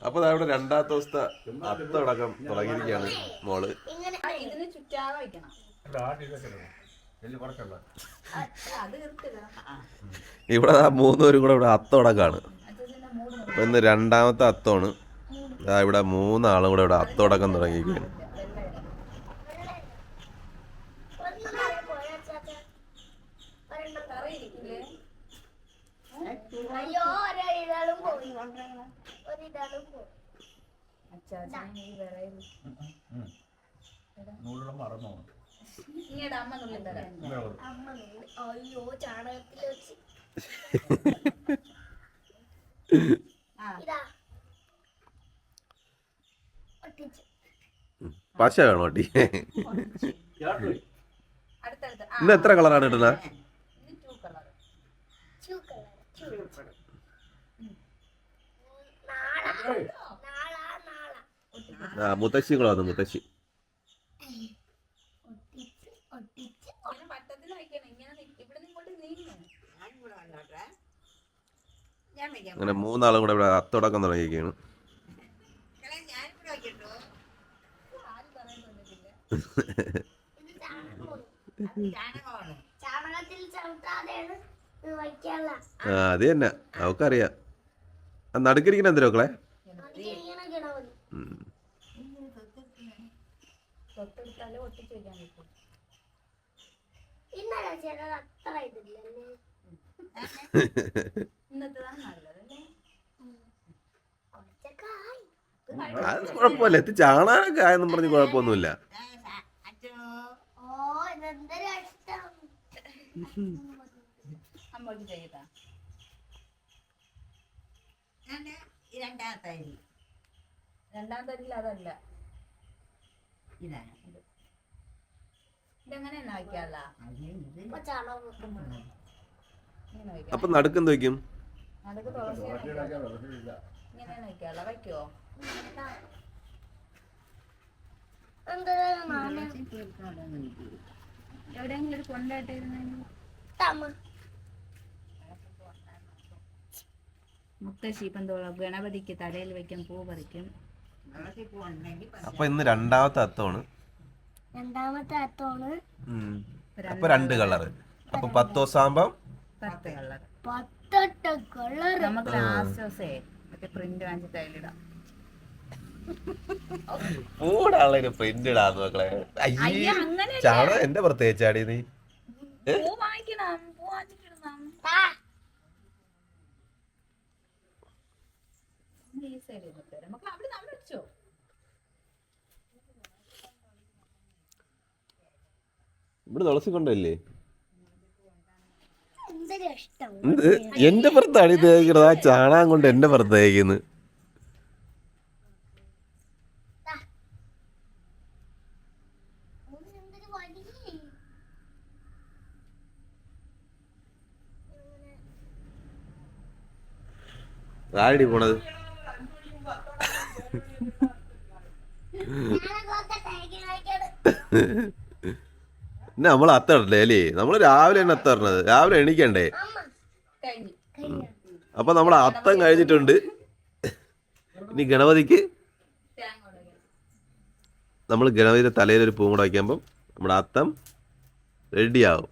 അപ്പൊ അവിടെ രണ്ടാമത്തെ ദിവസത്തെ അത്തടക്കം തുടങ്ങിയിരിക്കുകയാണ് മോള്. ഇതിന് ചുറ്റാതെ വയ്ക്കണം. ഇവിടെ മൂന്നുപേരും കൂടെ ഇവിടെ അത്തടക്കാണ്. അപ്പൊ ഇന്ന് രണ്ടാമത്തെ അത്തമാണ്. ഇവിടെ മൂന്നാളും കൂടെ ഇവിടെ അത്തടക്കം തുടങ്ങിയിരിക്കുകയാണ്. പശ വേണോ ടി? ഇന്ന് എത്ര കളറാണ് ഇടുന്നത്? മുത്തശ്ശി കളാണ് മുത്തശ്ശി. അങ്ങനെ മൂന്നാളും കൂടെ ഇവിടെ അത്തടക്കം തുടങ്ങിയിരിക്കുകയാണ്. അത് തന്നെ അവക്കറിയാം. നടുക്കിരിക്കണ എന്തിനാ മക്കളെ? അത് കുഴപ്പമില്ല. എത്തി ചാണകമൊക്കെ ആയെന്നും പറഞ്ഞ് കുഴപ്പമൊന്നുമില്ല. രണ്ടാമത്തെ അരിയിൽ അതല്ല, ഇതെങ്ങനെ വയ്ക്കാല്ല. അപ്പൊ നടുക്കെന്ത് വയ്ക്കും? നടുക്ക് തുളസി ഇങ്ങനെയാണ് വയ്ക്കാല്ല. വയ്ക്കോ? എവിടെയെങ്കിലും ഒരു കൊണ്ടായിട്ടിരുന്ന മുത്തശ്ശി ഇപ്പം ഗണപതിക്ക് തലയിൽ വെക്കും, പൂ പറിക്കും. അപ്പൊ ഇന്ന് രണ്ടാമത്തെ അത്തമാണ്. അപ്പൊ 2 കളറ്. അപ്പൊ 10 ദിവസം ആകുമ്പോ 10 കളർ. നമുക്ക് ലാസ്റ്റ് ദിവസേ മറ്റേ പ്രിന്റ് വാങ്ങിച്ചിട്ട് അതിലിടാം. പൂടാളൊരു പ്രിന്റ് ഇടാന്ന് മക്കളെ. ചാണകം എന്റെ പ്രത്യേകിച്ചാടി നീ പൂ വാങ്ങിക്കണം, പൂ വാങ്ങിച്ചിടണം. ഈ സൈഡിൽ നമുക്ക് അവിടെ നമ്മൾ വെച്ചോ. ഇവിടെ തുളസി കൊണ്ടല്ലേ? എന്റെ പുറത്താണ് ഇത് തേക്കുന്നത്. ആ ചാണകം കൊണ്ട് എന്റെ പുറത്ത് തേക്കുന്നത്. ആരടി പോണത്? നമ്മൾ അത്തടണ്ടേ അല്ലേ? നമ്മള് രാവിലെ തന്നെ അത്തറണത്. രാവിലെ എണീക്കണ്ടേ? അപ്പൊ നമ്മൾ അത്തം കഴിഞ്ഞിട്ടുണ്ട്. ഇനി ഗണപതിക്ക് നമ്മൾ ഗണപതിയുടെ തലയിൽ ഒരു പൂവും കൂടെ വയ്ക്കുമ്പം നമ്മുടെ അത്തം റെഡിയാവും.